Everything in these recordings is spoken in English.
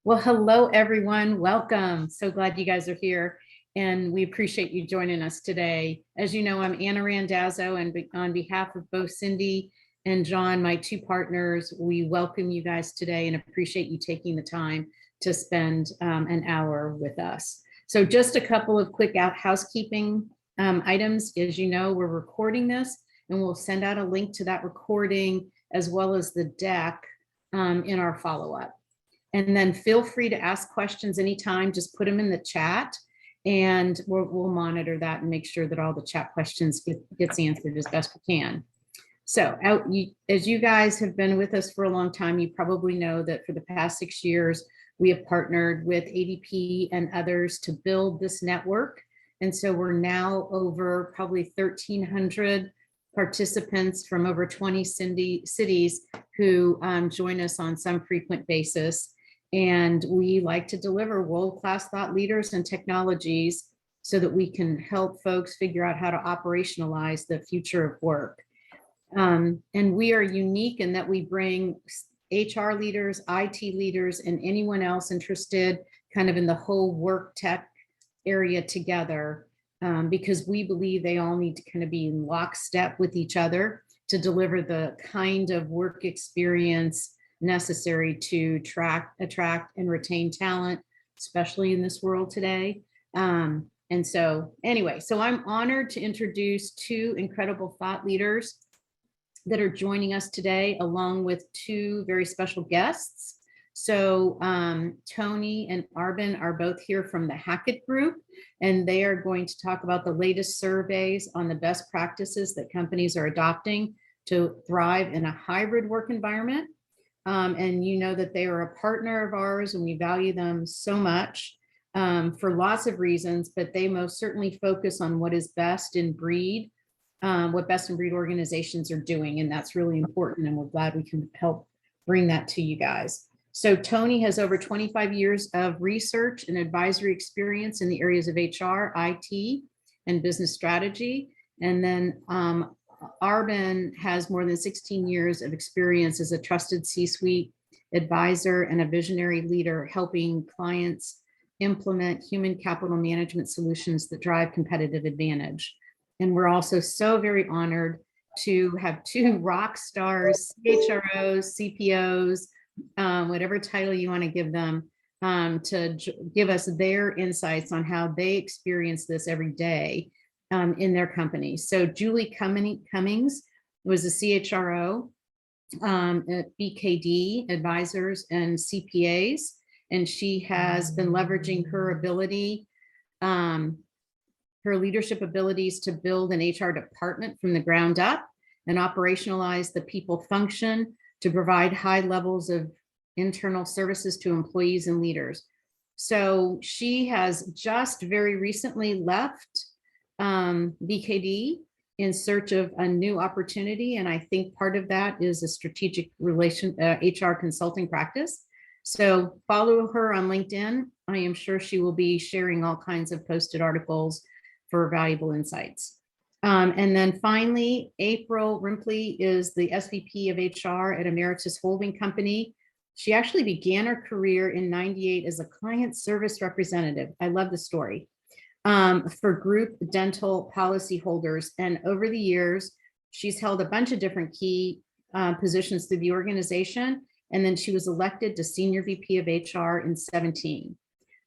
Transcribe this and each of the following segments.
Well, hello, everyone. Welcome. So glad you guys are here, and we appreciate you joining us today. As you know, I'm Anna Randazzo, and on behalf of both Cindy and John, my two partners, we welcome you guys today and appreciate you taking the time to spend an hour with us. So just a couple of quick housekeeping items. As you know, we're recording this, and we'll send out a link to that recording as well as the deck in our follow-up. And then feel free to ask questions anytime, just put them in the chat and we'll monitor that and make sure that all the chat questions gets answered as best we can. So as you guys have been with us for a long time, you probably know that for the past 6 years, we have partnered with ADP and others to build this network. And so we're now over probably 1,300 participants from over 20 cities who join us on some frequent basis. And we like to deliver world-class thought leaders and technologies so that we can help folks figure out how to operationalize the future of work. And we are unique in that we bring HR leaders, IT leaders, and anyone else interested kind of in the whole work tech area together because we believe they all need to kind of be in lockstep with each other to deliver the kind of work experience necessary to attract and retain talent, especially in this world today. And so anyway, so I'm honored to introduce two incredible thought leaders that are joining us today, along with two very special guests. So Tony and Arbin are both here from the Hackett Group, and they are going to talk about the latest surveys on the best practices that companies are adopting to thrive in a hybrid work environment. And you know that they are a partner of ours and we value them so much for lots of reasons, but they most certainly focus on what is best in breed, what best in breed organizations are doing. And that's really important. And we're glad we can help bring that to you guys. So Tony has over 25 years of research and advisory experience in the areas of HR, IT, and business strategy. And then Arbin has more than 16 years of experience as a trusted C-suite advisor and a visionary leader, helping clients implement human capital management solutions that drive competitive advantage. And we're also so very honored to have two rock stars, CHROs, CPOs, whatever title you want to give them, to give us their insights on how they experience this every day in their company. So Julie Cummings was a CHRO at BKD Advisors and CPAs, and she has been leveraging her ability, her leadership abilities to build an HR department from the ground up and operationalize the people function to provide high levels of internal services to employees and leaders. So she has just very recently left BKD in search of a new opportunity. And I think part of that is a strategic HR consulting practice. So follow her on LinkedIn. I am sure she will be sharing all kinds of posted articles for valuable insights. And then finally, April Rimpley is the SVP of HR at Ameritas Holding Company. She actually began her career in '98 as a client service representative. I love the story. For group dental policy holders. And over the years, she's held a bunch of different key positions through the organization. And then she was elected to Senior VP of HR in 2017.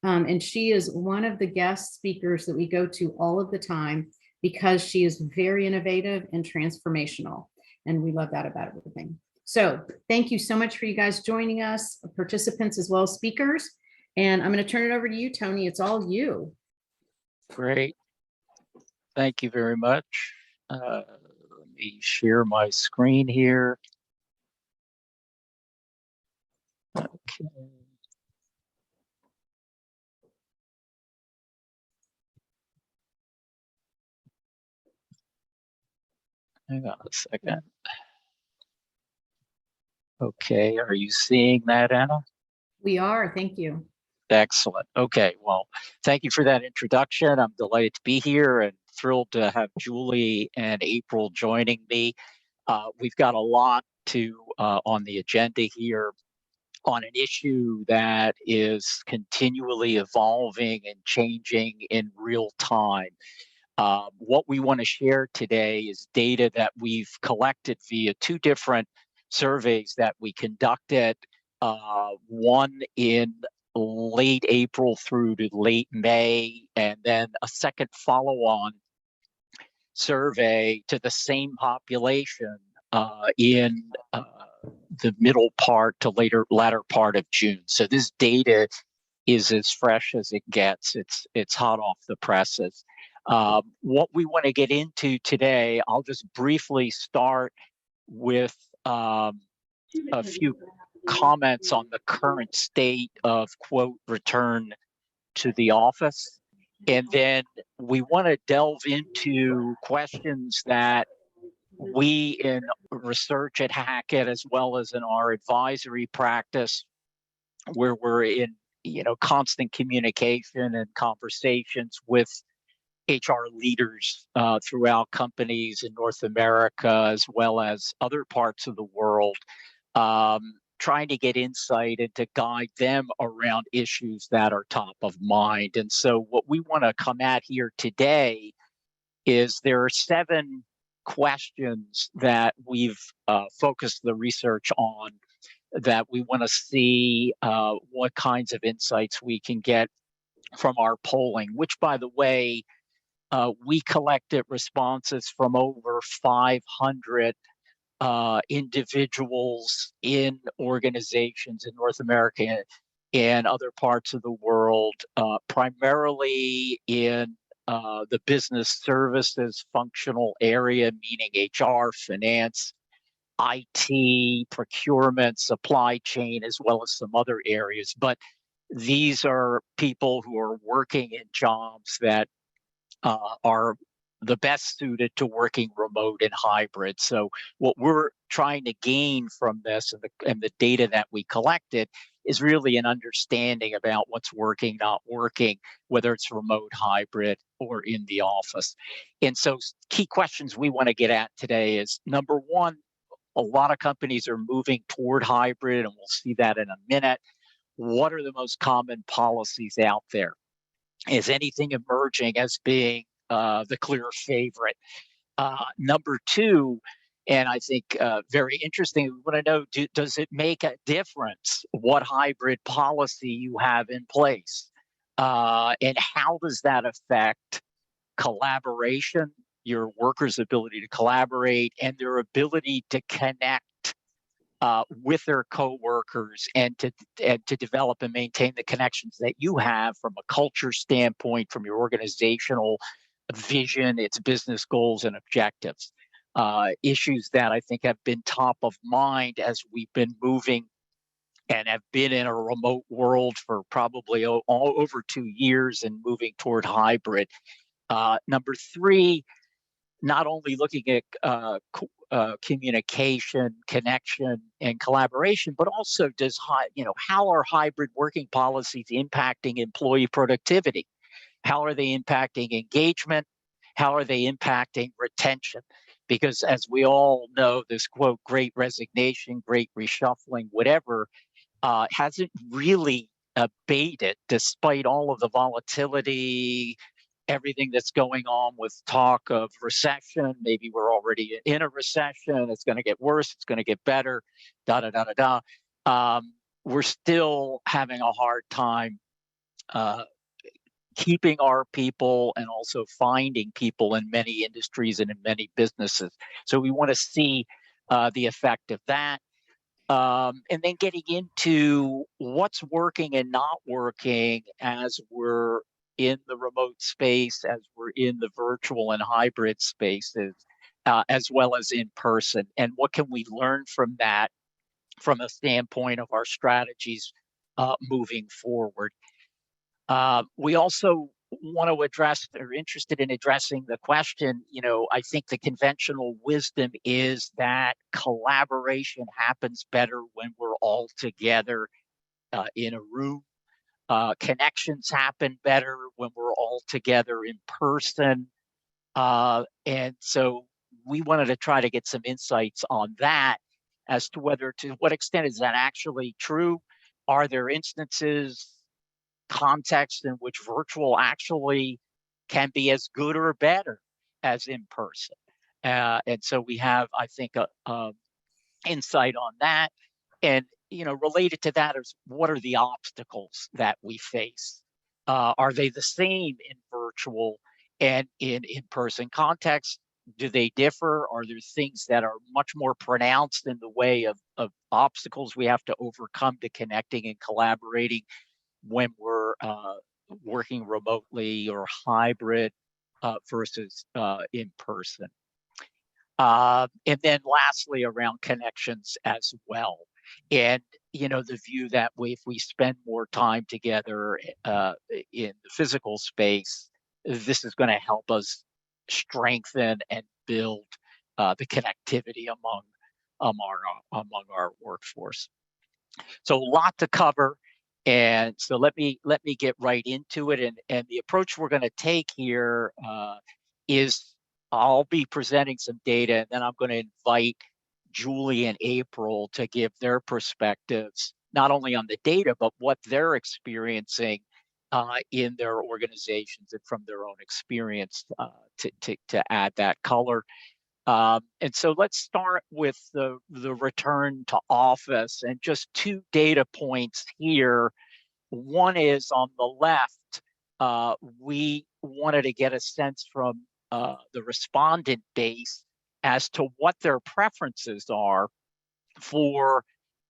And she is one of the guest speakers that we go to all of the time because she is very innovative and transformational. And we love that about everything. So thank you so much for you guys joining us, participants as well as speakers. And I'm going to turn it over to you, Tony. It's all you. Great. Thank you very much. Let me share my screen here. Okay. Hang on a second. Okay, are you seeing that, Anna? We are, thank you. Excellent. Okay, well, thank you for that introduction. I'm delighted to be here and thrilled to have Julie and April joining me. We've got a lot on the agenda here on an issue that is continually evolving and changing in real time. What we want to share today is data that we've collected via two different surveys that we conducted, one in late April through to late May, and then a second follow-on survey to the same population in the middle part to latter part of June. So this data is as fresh as it gets. It's hot off the presses. What we want to get into today, I'll just briefly start with a few comments on the current state of, quote, return to the office. And then we want to delve into questions that we in research at Hackett, as well as in our advisory practice, where we're in constant communication and conversations with HR leaders throughout companies in North America, as well as other parts of the world, trying to get insight and to guide them around issues that are top of mind. And so what we want to come at here today is there are 7 questions that we've focused the research on that we want to see what kinds of insights we can get from our polling, which, by the way, we collected responses from over 500 individuals in organizations in North America and other parts of the world, primarily in the business services functional area, meaning HR, finance, IT, procurement, supply chain, as well as some other areas. But these are people who are working in jobs that are the best suited to working remote and hybrid. So what we're trying to gain from this and the data that we collected is really an understanding about what's working, not working, whether it's remote, hybrid, or in the office. And so key questions we want to get at today is, number one, a lot of companies are moving toward hybrid, and we'll see that in a minute. What are the most common policies out there? Is anything emerging as being the clear favorite? Number two, and I think very interesting, we want to know, does it make a difference what hybrid policy you have in place? And how does that affect collaboration, your workers' ability to collaborate, and their ability to connect with their coworkers and to develop and maintain the connections that you have from a culture standpoint, from your organizational vision, its business goals and objectives. Issues that I think have been top of mind as we've been moving and have been in a remote world for probably all over 2 years and moving toward hybrid. Number three, not only looking at communication, connection, and collaboration, but also how are hybrid working policies impacting employee productivity? How are they impacting engagement? How are they impacting retention? Because as we all know, this quote, great resignation, great reshuffling, whatever, hasn't really abated despite all of the volatility, everything that's going on with talk of recession. Maybe we're already in a recession. It's going to get worse. It's going to get better. Da da da da da. We're still having a hard time keeping our people and also finding people in many industries and in many businesses. So we want to see the effect of that. And then getting into what's working and not working as we're in the remote space, as we're in the virtual and hybrid spaces, as well as in person. And what can we learn from that from a standpoint of our strategies moving forward? We also want to address, or interested in addressing the question, I think the conventional wisdom is that collaboration happens better when we're all together in a room. Connections happen better when we're all together in person. And so we wanted to try to get some insights on that as to what extent is that actually true? Are there instances, context in which virtual actually can be as good or better as in person? And so we have, I think, a insight on that. And related to that is, what are the obstacles that we face? Are they the same in virtual and in in-person context? Do they differ? Are there things that are much more pronounced in the way of obstacles we have to overcome to connecting and collaborating when we're working remotely or hybrid versus in person? And then lastly, around connections as well. And, the view that if we spend more time together in the physical space, this is going to help us strengthen and build the connectivity among our workforce. So a lot to cover. And so let me get right into it. And the approach we're going to take here is I'll be presenting some data, and then I'm going to invite Julie and April to give their perspectives, not only on the data, but what they're experiencing in their organizations and from their own experience to add that color. And so let's start with the return to office, and just two data points here. One is on the left. We wanted to get a sense from the respondent base as to what their preferences are for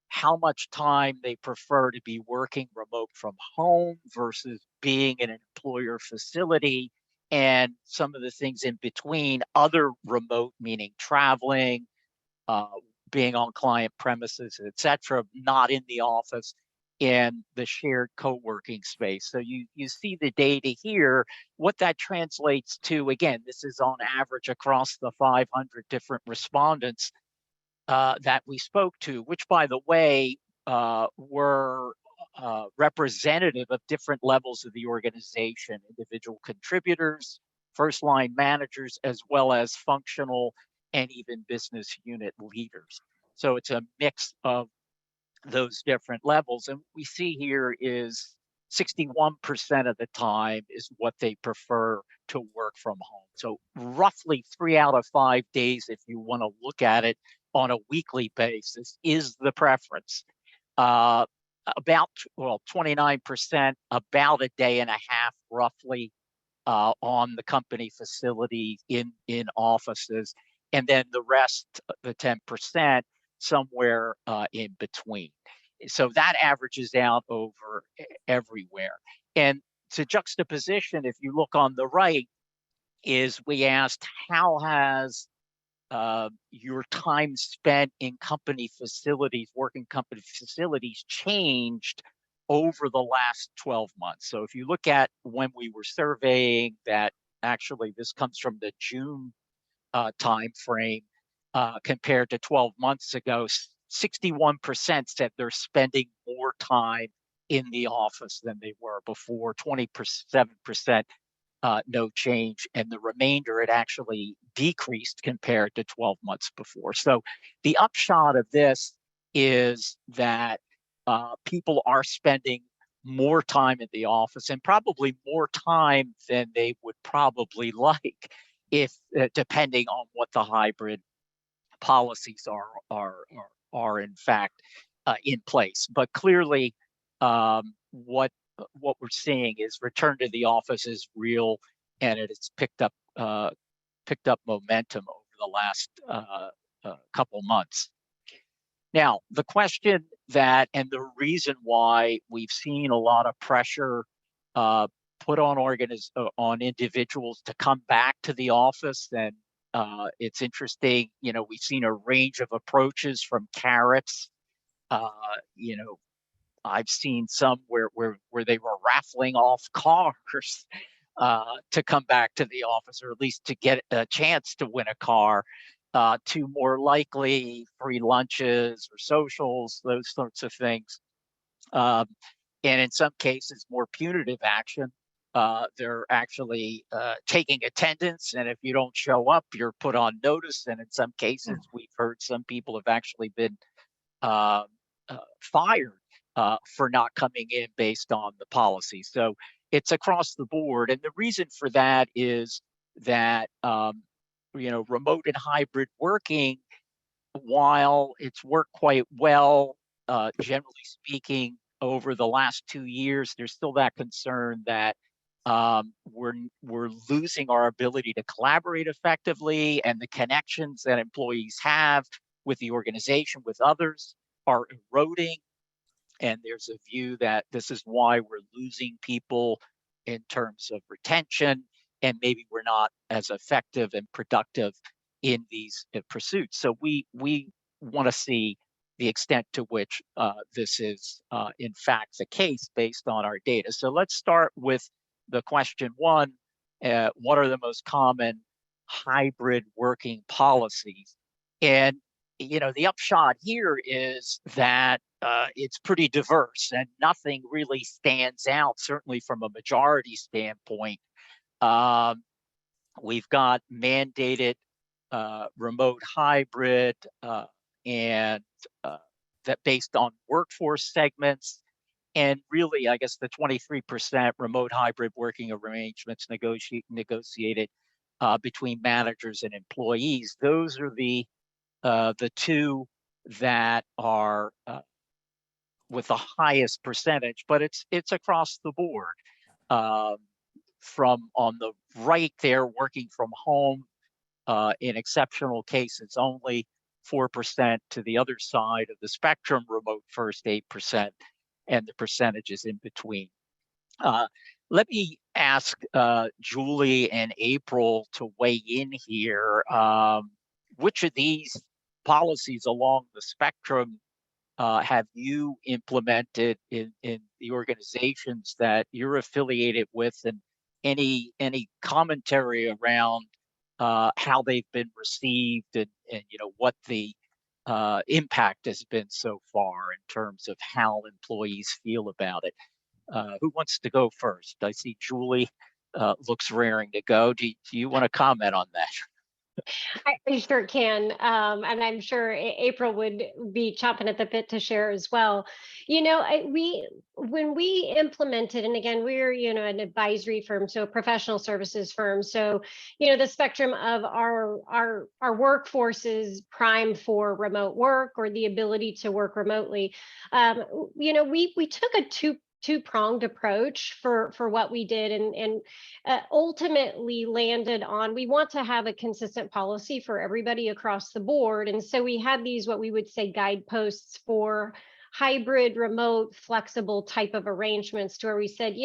how much time they prefer to be working remote from home versus being in an employer facility, and some of the things in between, other remote, meaning traveling, uh, being on client premises, et cetera, not in the office, in the shared co-working space. So you see the data here. What that translates to, again, this is on average across the 500 different respondents that we spoke to, which, by the way, were representative of different levels of the organization, individual contributors, first line managers, as well as functional and even business unit leaders. So it's a mix of those different levels. And we see here is 61% of the time is what they prefer to work from home. So roughly 3 out of 5 days, if you want to look at it on a weekly basis, is the preference. About 29%, about a day and a half roughly on the company facility in offices, and then the rest, the 10%, somewhere in between. So that averages out over everywhere. And to juxtaposition, if you look on the right, is we asked, how has your time spent in company facilities, working company facilities, changed over the last 12 months? So if you look at when we were surveying that, actually this comes from the June time frame, compared to 12 months ago, 61% said they're spending more time in the office than they were before, 27% no change, and the remainder, it actually decreased compared to 12 months before. So the upshot of this is that people are spending more time at the office, and probably more time than they would probably like, if depending on what the hybrid policies are in fact in place. But clearly, what we're seeing is return to the office is real, and it has picked up momentum over the last couple months. Now, the question that, and the reason why we've seen a lot of pressure put on on individuals to come back to the office, and it's interesting. We've seen a range of approaches, from carrots. I've seen some where they were raffling off cars to come back to the office, or at least to get a chance to win a car, to more likely free lunches or socials, those sorts of things. And in some cases, more punitive action, They're actually taking attendance, and if you don't show up, you're put on notice. And in some cases, we've heard some people have actually been uh, fired for not coming in based on the policy. So it's across the board. And the reason for that is that, remote and hybrid working, while it's worked quite well, generally speaking, over the last 2 years, there's still that concern that we're losing our ability to collaborate effectively, and the connections that employees have with the organization, with others, are eroding. And there's a view that this is why we're losing people in terms of retention, and maybe we're not as effective and productive in these pursuits. So we want to see the extent to which this is in fact the case based on our data. So let's start with the question one: what are the most common hybrid working policies? And the upshot here is that it's pretty diverse, and nothing really stands out, certainly from a majority standpoint. Um, we've got mandated remote hybrid, and that based on workforce segments. And really, I guess the 23% remote hybrid working arrangements negotiated between managers and employees. Those are the two that are with the highest percentage, but it's across the board. Um, from on the right there, working from home in exceptional cases, only 4%. To the other side of the spectrum, remote first, 8%, and the percentages in between. Uh, Let me ask Julie and April to weigh in here. Which of these policies along the spectrum have you implemented in the organizations that you're affiliated with, and any commentary around how they've been received, and what the impact has been so far in terms of how employees feel about it? Who wants to go first? I see Julie looks raring to go. Do you want to comment on that? I sure can. And I'm sure April would be chomping at the bit to share as well. When we implemented, and again, we're, an advisory firm, so a professional services firm. So, the spectrum of our workforce is prime for remote work or the ability to work remotely. We took a two-pronged approach for what we did, and ultimately landed on, we want to have a consistent policy for everybody across the board. And so we had these, what we would say, guideposts for hybrid, remote, flexible type of arrangements, to where we said,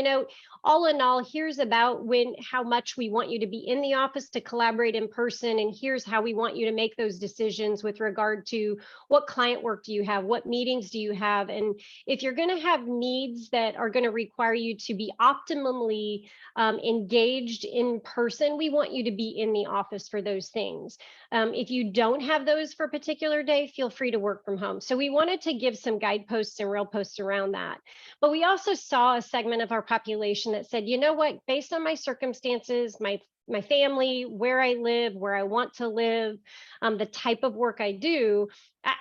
all in all, here's about how much we want you to be in the office to collaborate in person, and here's how we want you to make those decisions with regard to what client work do you have, what meetings do you have, and if you're going to have needs that are going to require you to be optimally engaged in person, we want you to be in the office for those things. If you don't have those for a particular day, feel free to work from home. So we wanted to give some guideposts and rail posts around that. But we also saw a segment of our population that said, you know what, based on my circumstances, my family, where I live, where I want to live, the type of work I do,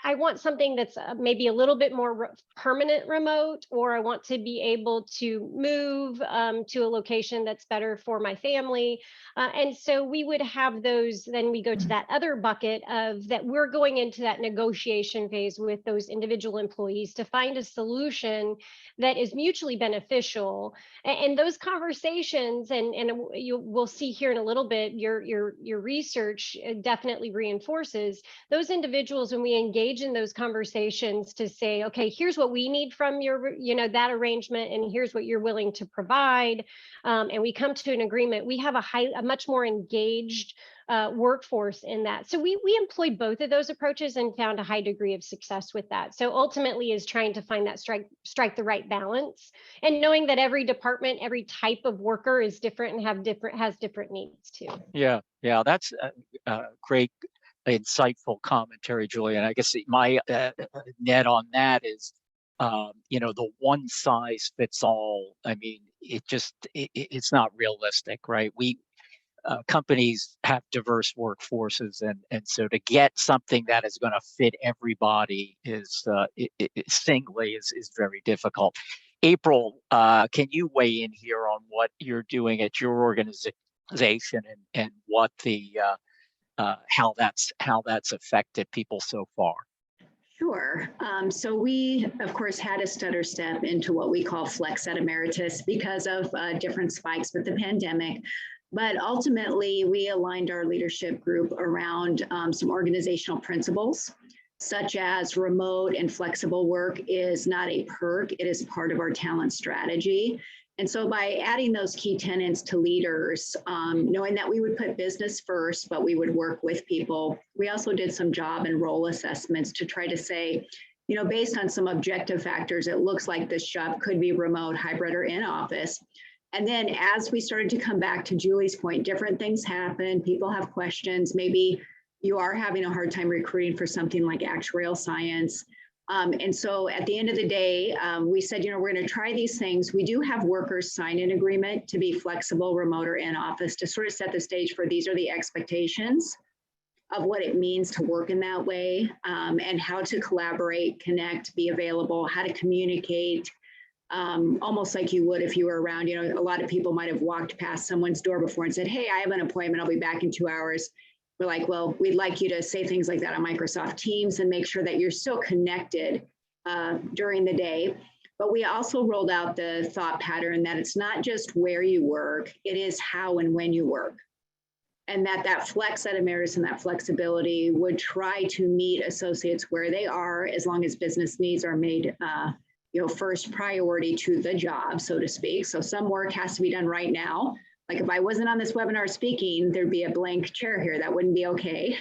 I want something that's maybe a little bit more permanent remote, or I want to be able to move to a location that's better for my family. And so we would have those, then we go to that other bucket of that we're going into that negotiation phase with those individual employees to find a solution that is mutually beneficial. And those conversations, and you will see here in a little bit, your research definitely reinforces those individuals when we engage in those conversations to say, okay, here's what we need from your, that arrangement, and here's what you're willing to provide. And we come to an agreement. We have a much more engaged workforce in that. So we employed both of those approaches and found a high degree of success with that. So ultimately is trying to find that strike the right balance, and knowing that every department, every type of worker is different and has different needs too. Yeah, that's a great, insightful commentary, Julie. And I guess my net on that is, the one size fits all. I mean, it's not realistic, right? Companies have diverse workforces, and so to get something that is going to fit everybody singly is very difficult. April, can you weigh in here on what you're doing at your organization and what how that's affected people so far? Sure. So we, of course, had a stutter step into what we call flex at Ameritas because of different spikes with the pandemic. But ultimately, we aligned our leadership group around some organizational principles, such as remote and flexible work is not a perk, it is part of our talent strategy. And so by adding those key tenets to leaders, knowing that we would put business first, but we would work with people, we also did some job and role assessments to try to say, based on some objective factors, it looks like this job could be remote, hybrid, or in office. And then as we started to come back to Julie's point, different things happen. People have questions. Maybe you are having a hard time recruiting for something like actuarial science. And so at the end of the day, we said, we're going to try these things. We do have workers sign an agreement to be flexible, remote, or in office to sort of set the stage for these are the expectations of what it means to work in that way, and how to collaborate, connect, be available, how to communicate, almost like you would if you were around. A lot of people might have walked past someone's door before and said, hey, I have an appointment. I'll be back in 2 hours. We're like, well, we'd like you to say things like that on Microsoft Teams and make sure that you're still connected during the day. But we also rolled out the thought pattern that it's not just where you work, it is how and when you work. And that flex at Ameritas and that flexibility would try to meet associates where they are, as long as business needs are made first priority to the job, so to speak. So some work has to be done right now. Like if I wasn't on this webinar speaking, there'd be a blank chair here. That wouldn't be okay.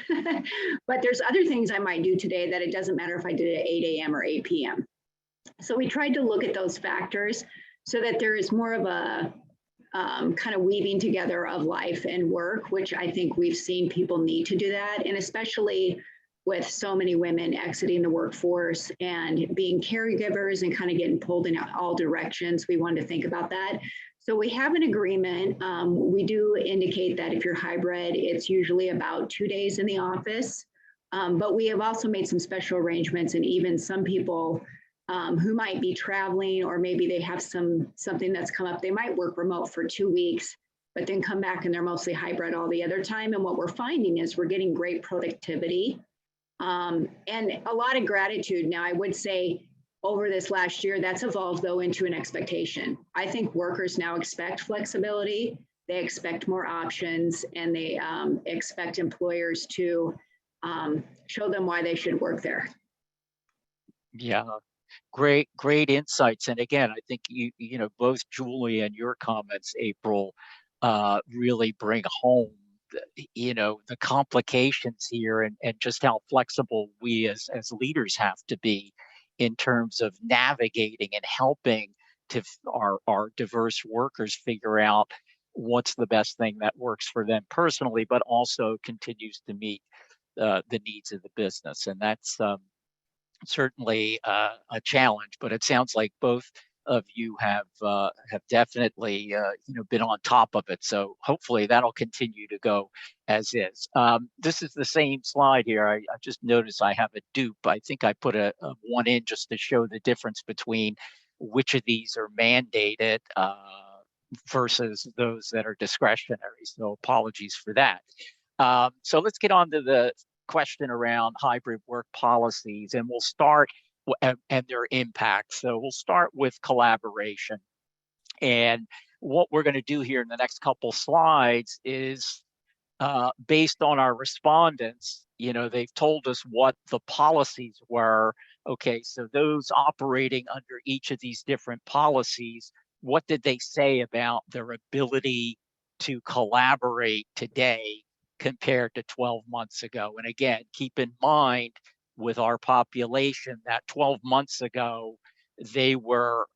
But there's other things I might do today that it doesn't matter if I did it at 8 a.m. or 8 p.m. So we tried to look at those factors so that there is more of a kind of weaving together of life and work, which I think we've seen people need to do that. And especially with so many women exiting the workforce and being caregivers and kind of getting pulled in all directions, we wanted to think about that. So we have an agreement. We do indicate that if you're hybrid, it's usually about 2 days in the office. But we have also made some special arrangements, and even some people who might be traveling, or maybe they have something that's come up, they might work remote for 2 weeks, but then come back and they're mostly hybrid all the other time. And what we're finding is we're getting great productivity and a lot of gratitude. Now, I would say over this last year, that's evolved though into an expectation. I think workers now expect flexibility, they expect more options, and they expect employers to show them why they should work there. Yeah, great insights. And again, I think both Julie and your comments, April, really bring home the complications here and just how flexible we as leaders have to be in terms of navigating and helping to our diverse workers figure out what's the best thing that works for them personally, but also continues to meet the needs of the business. And that's certainly a challenge, but it sounds like both of you have definitely been on top of it. So hopefully that'll continue to go as is. This is the same slide here. I just noticed I have a dupe. I think I put a one in just to show the difference between which of these are mandated versus those that are discretionary. So apologies for that. So let's get on to the question around hybrid work policies, and we'll start and their impact. So we'll start with collaboration. And what we're going to do here in the next couple slides is based on our respondents, they've told us what the policies were. Okay, so those operating under each of these different policies, what did they say about their ability to collaborate today compared to 12 months ago? And again, keep in mind with our population that 12 months ago, they were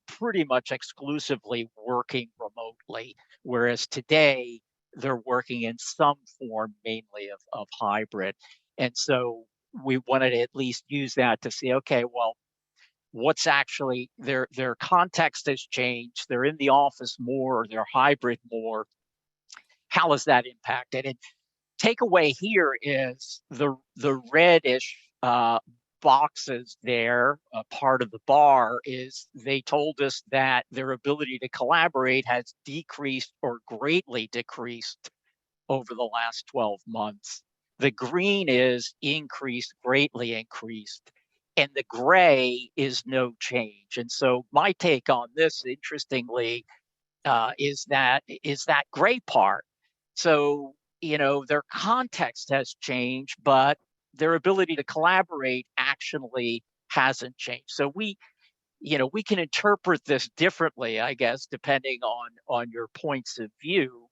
pretty much exclusively working remotely, whereas today they're working in some form, mainly of hybrid. And so we wanted to at least use that to say, okay, well, what's actually their context has changed. They're in the office more, or they're hybrid more. How has that impacted? And takeaway here is the reddish boxes there, part of the bar, is they told us that their ability to collaborate has decreased or greatly decreased over the last 12 months. The green is increased, greatly increased, and the gray is no change. And so my take on this, interestingly, is that gray part. So, their context has changed, but their ability to collaborate actually hasn't changed. So we can interpret this differently, I guess, depending on your points of view.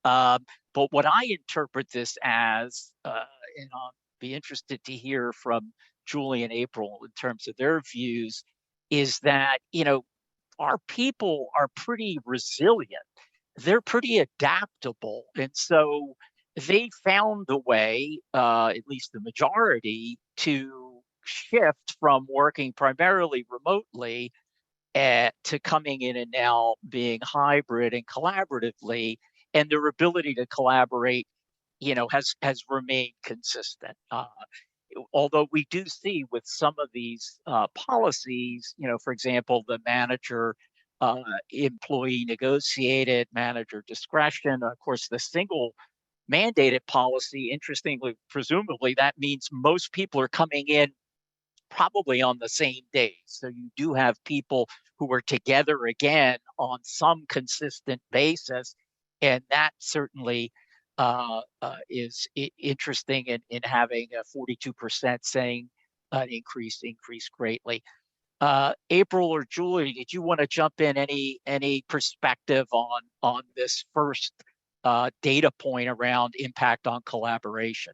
But what I interpret this as, and I'll be interested to hear from Julie and April in terms of their views, is that, our people are pretty resilient. They're pretty adaptable. And so they found a way, at least the majority, to shift from working primarily remotely to coming in and now being hybrid and collaboratively. And their ability to collaborate, has remained consistent. Although we do see with some of these policies, for example, the manager employee negotiated, manager discretion, of course, the single mandated policy, interestingly, presumably that means most people are coming in probably on the same day. So you do have people who are together again on some consistent basis. And that certainly is interesting in having a 42% saying an increase greatly. April or Julie, did you want to jump in any perspective on this first data point around impact on collaboration?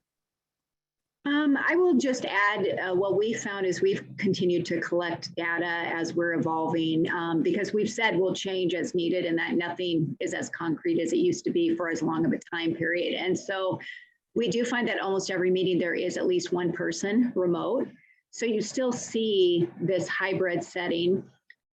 I will just add what we found is we've continued to collect data as we're evolving because we've said we'll change as needed and that nothing is as concrete as it used to be for as long of a time period. And so we do find that almost every meeting there is at least one person remote. So you still see this hybrid setting.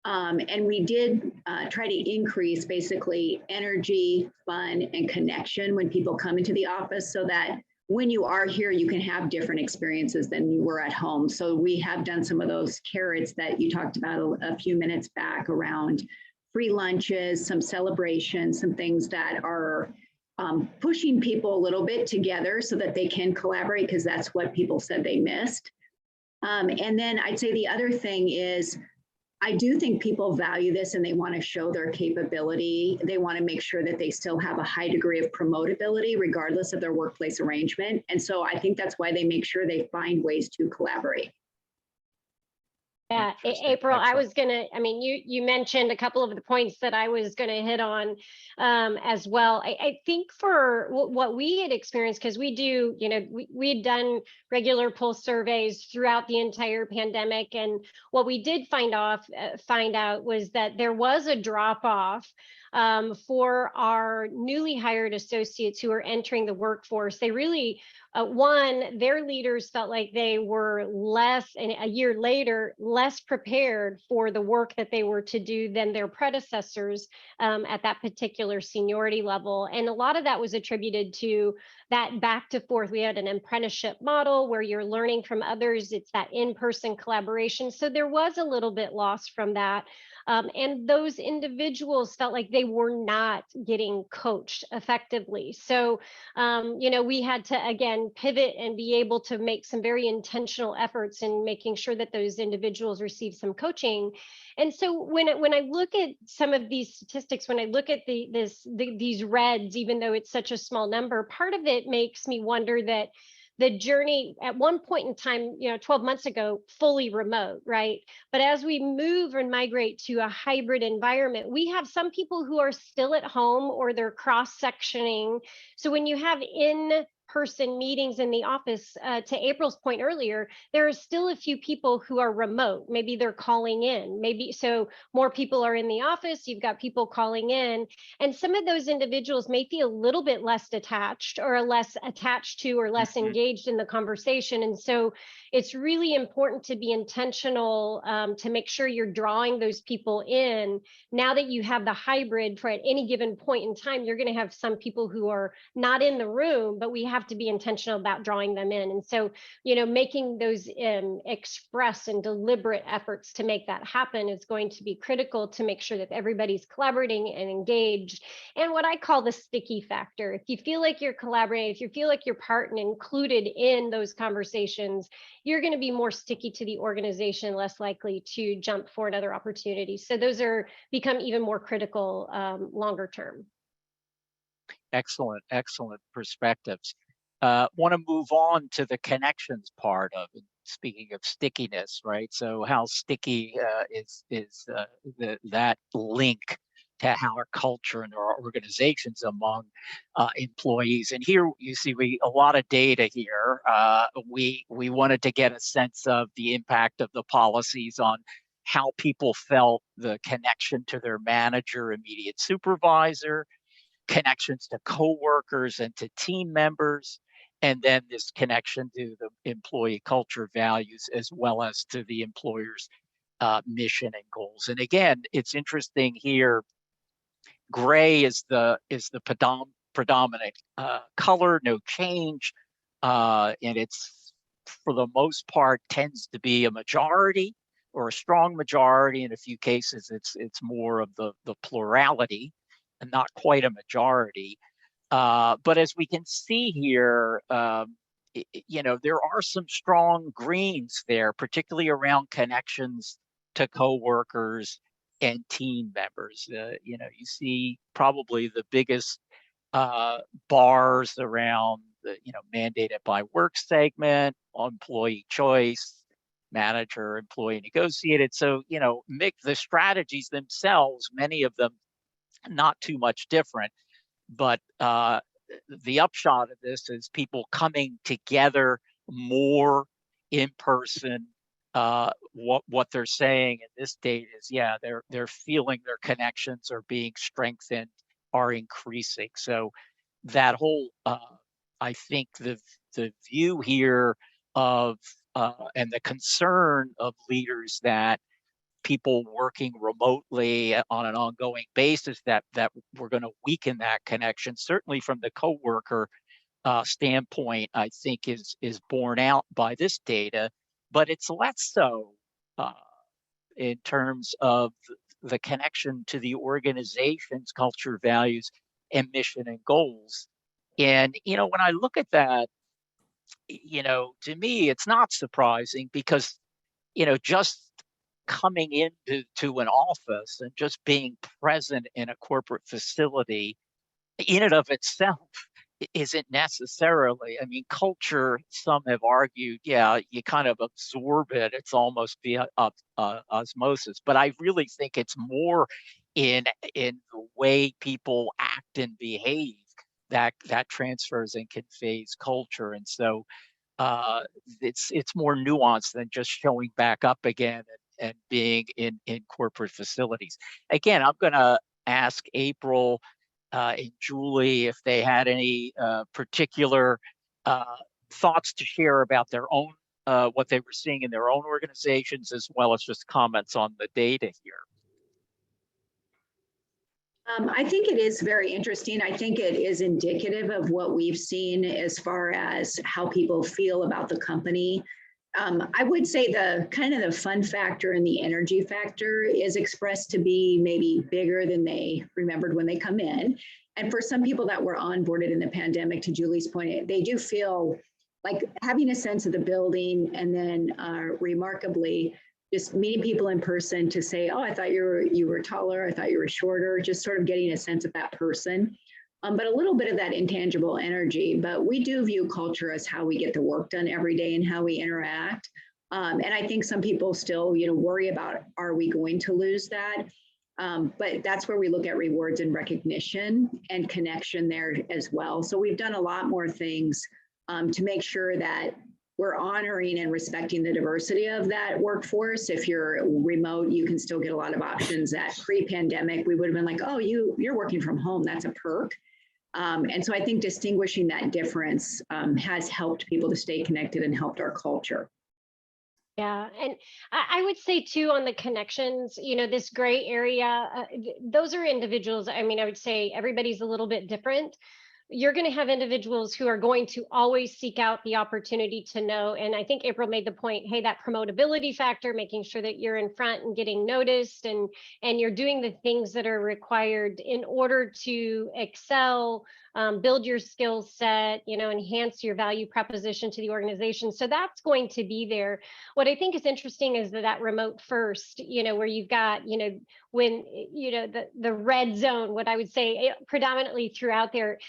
And we did try to increase basically energy, fun, and connection when people come into the office so that when you are here, you can have different experiences than you were at home. So we have done some of those carrots that you talked about a few minutes back around free lunches, some celebrations, some things that are pushing people a little bit together so that they can collaborate because that's what people said they missed. And then I'd say the other thing is, I do think people value this and they want to show their capability. They want to make sure that they still have a high degree of promotability regardless of their workplace arrangement. And so I think that's why they make sure they find ways to collaborate. Yeah, April, you mentioned a couple of the points that I was going to hit on as well. I think for what we had experienced, because we do, we had done regular pulse surveys throughout the entire pandemic. And what we did find out was that there was a drop off for our newly hired associates who are entering the workforce. They really, their leaders felt like they were and a year later, less prepared for the work that they were to do than their predecessors at that particular seniority level. And a lot of that was attributed to that back to forth. We had an apprenticeship model where you're learning from others. It's that in-person collaboration. So there was a little bit lost from that. And those individuals felt like they were not getting coached effectively. So, we had to, again, pivot and be able to make some very intentional efforts in making sure that those individuals receive some coaching. And so when I look at some of these statistics, when I look at these reds, even though it's such a small number, part of it makes me wonder that the journey at one point in time, 12 months ago, fully remote, right? But as we move and migrate to a hybrid environment, we have some people who are still at home or they're cross-sectioning. So when you have in-person meetings in the office, to April's point earlier, there are still a few people who are remote. Maybe they're calling in, maybe so more people are in the office, you've got people calling in, and some of those individuals may feel a little bit less detached or less attached to or less engaged in the conversation. And so it's really important to be intentional, to make sure you're drawing those people in. Now that you have the hybrid, for at any given point in time, you're going to have some people who are not in the room, but we have to be intentional about drawing them in. And so, making those express and deliberate efforts to make that happen is going to be critical to make sure that everybody's collaborating and engaged. And what I call the sticky factor. If you feel like you're collaborating, if you feel like you're part and included in those conversations, you're going to be more sticky to the organization, less likely to jump for another opportunity. So those become even more critical longer term. Excellent perspectives. Want to move on to the connections part of it. Speaking of stickiness, right? So how sticky is that link to how our culture and our organizations among employees? And here you see a lot of data here. We wanted to get a sense of the impact of the policies on how people felt the connection to their manager, immediate supervisor, connections to coworkers and to team members, and then this connection to the employee culture values as well as to the employer's mission and goals. And again, it's interesting here. Gray is the predominant color, no change, and it's for the most part tends to be a majority or a strong majority. In a few cases, it's more of the plurality and not quite a majority. But as we can see here, there are some strong greens there, particularly around connections to coworkers and team members. You see probably the biggest bars around the mandated by work segment, employee choice, manager, employee negotiated. So make the strategies themselves, many of them not too much different, but the upshot of this is people coming together more in person. What they're saying in this data is, they're feeling their connections are being strengthened, are increasing. So that whole, I think the view here of and the concern of leaders that people working remotely on an ongoing basis, that we're going to weaken that connection, certainly from the coworker standpoint, I think is borne out by this data, but it's less so in terms of the connection to the organization's culture, values, and mission and goals. And when I look at that, to me, it's not surprising because just coming into an office and just being present in a corporate facility in and of itself isn't necessarily, culture, some have argued, you kind of absorb it. It's almost via osmosis. But I really think it's more in the way people act and behave that transfers and conveys culture. And so it's more nuanced than just showing back up again and being in corporate facilities. Again, I'm going to ask April and Julie if they had any particular thoughts to share about their own, what they were seeing in their own organizations, as well as just comments on the data here. I think it is very interesting. I think it is indicative of what we've seen as far as how people feel about the company. I would say the kind of the fun factor and the energy factor is expressed to be maybe bigger than they remembered when they come in. And for some people that were onboarded in the pandemic, to Julie's point, they do feel like having a sense of the building, and then remarkably, just meeting people in person to say, oh, I thought you were taller, I thought you were shorter, just sort of getting a sense of that person. But a little bit of that intangible energy. But we do view culture as how we get the work done every day and how we interact. And I think some people still, worry about, are we going to lose that? But that's where we look at rewards and recognition and connection there as well. So we've done a lot more things to make sure that we're honoring and respecting the diversity of that workforce. If you're remote, you can still get a lot of options that pre-pandemic, we would have been like, oh, you're working from home, that's a perk. And so I think distinguishing that difference has helped people to stay connected and helped our culture. Yeah, and I would say too on the connections, this gray area, those are individuals. I mean, I would say everybody's a little bit different. You're going to have individuals who are going to always seek out the opportunity to know. And I think April made the point, hey, that promotability factor, making sure that you're in front and getting noticed, and you're doing the things that are required in order to excel, build your skill set, enhance your value proposition to the organization. So that's going to be there. What I think is interesting is that remote first, where you've got, when, the red zone, what I would say predominantly throughout there,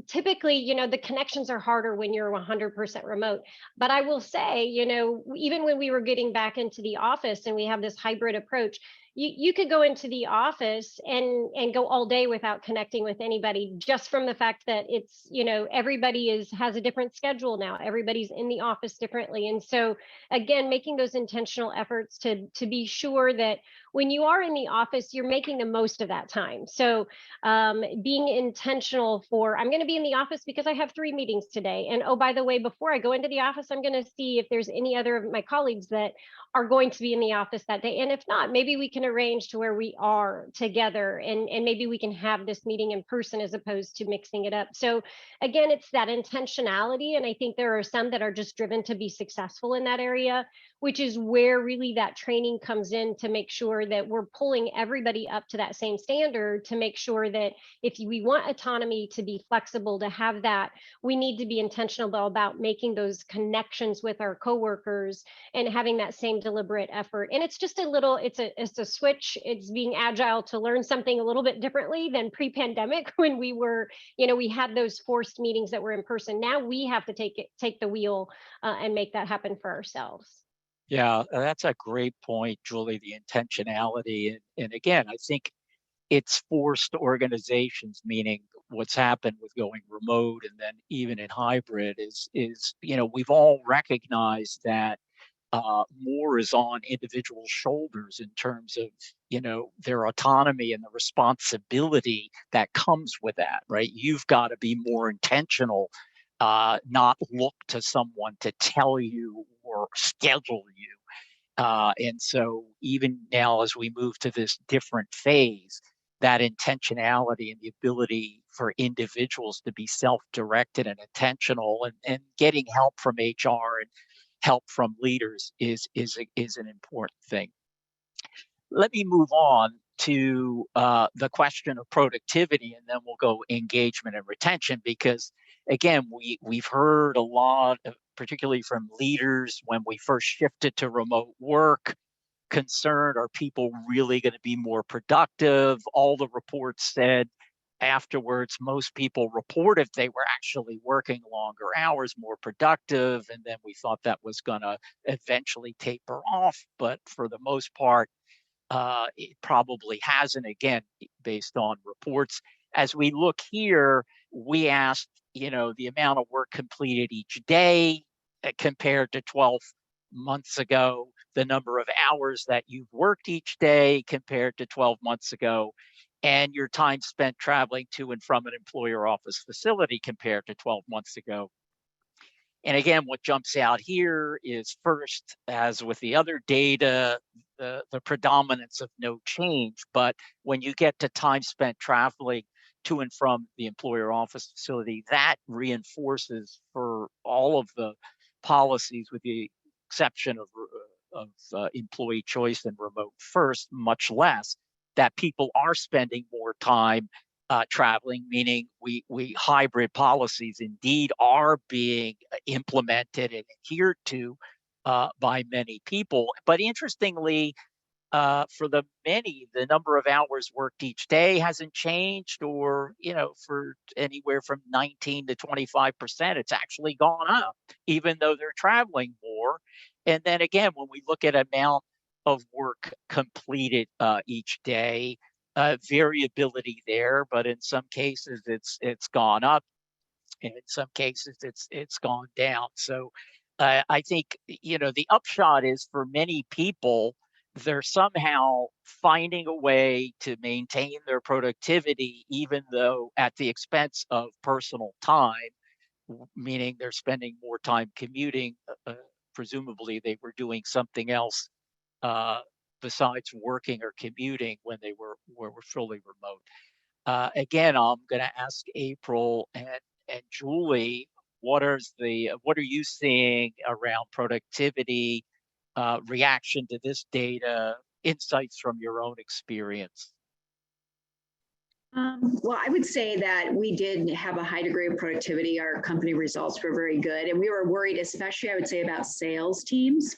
typically, the connections are harder when you're 100% remote. But I will say, even when we were getting back into the office and we have this hybrid approach, you could go into the office and go all day without connecting with anybody, just from the fact that it's, everybody has a different schedule now. Everybody's in the office differently. And so again, making those intentional efforts to be sure that when you are in the office, you're making the most of that time. So being intentional for, I'm going to be in the office because I have 3 meetings today. And oh, by the way, before I go into the office, I'm going to see if there's any other of my colleagues that are going to be in the office that day. And if not, maybe we can arrange to where we are together, and maybe we can have this meeting in person as opposed to mixing it up. So again, it's that intentionality. And I think there are some that are just driven to be successful in that area, which is where really that training comes in to make sure that we're pulling everybody up to that same standard, to make sure that if we want autonomy to be flexible, to have that, we need to be intentional about making those connections with our coworkers and having that same deliberate effort. And it's just it's a switch. It's being agile to learn something a little bit differently than pre-pandemic when we were, we had those forced meetings that were in person. Now we have to take the wheel and make that happen for ourselves. Yeah, that's a great point, Julie, the intentionality. And again, I think it's forced organizations, meaning what's happened with going remote and then even in hybrid is we've all recognized that more is on individual shoulders in terms of, their autonomy and the responsibility that comes with that, right? You've got to be more intentional, not look to someone to tell you or schedule you. And so even now, as we move to this different phase, that intentionality and the ability for individuals to be self-directed and intentional, and getting help from HR and help from leaders is an important thing. Let me move on to the question of productivity, and then we'll go engagement and retention, because again, we've heard a lot, particularly from leaders when we first shifted to remote work, concerned, are people really going to be more productive? All the reports said afterwards, most people reported they were actually working longer hours, more productive, and then we thought that was going to eventually taper off. But for the most part, it probably hasn't, again, based on reports. As we look here, we asked, the amount of work completed each day compared to 12 months ago, the number of hours that you've worked each day compared to 12 months ago, and your time spent traveling to and from an employer office facility compared to 12 months ago. And again, what jumps out here is, first, as with the other data, the predominance of no change. But when you get to time spent traveling to and from the employer office facility, that reinforces for all of the policies, with the exception of employee choice and remote first, much less, that people are spending more time traveling, meaning we hybrid policies indeed are being implemented and adhered to by many people. But interestingly, for the many, the number of hours worked each day hasn't changed, or, for anywhere from 19 to 25%, it's actually gone up, even though they're traveling more. And then again, when we look at amount of work completed each day, variability there, but in some cases it's gone up. and in some cases it's gone down. So I think, the upshot is for many people, they're somehow finding a way to maintain their productivity, even though at the expense of personal time, meaning they're spending more time commuting. Presumably, they were doing something else uh, besides working or commuting when they were fully remote. Again, I'm going to ask April and Julie, what are you seeing around productivity, reaction to this data, insights from your own experience? Well, I would say that we did have a high degree of productivity. Our company results were very good. And we were worried, especially I would say about sales teams,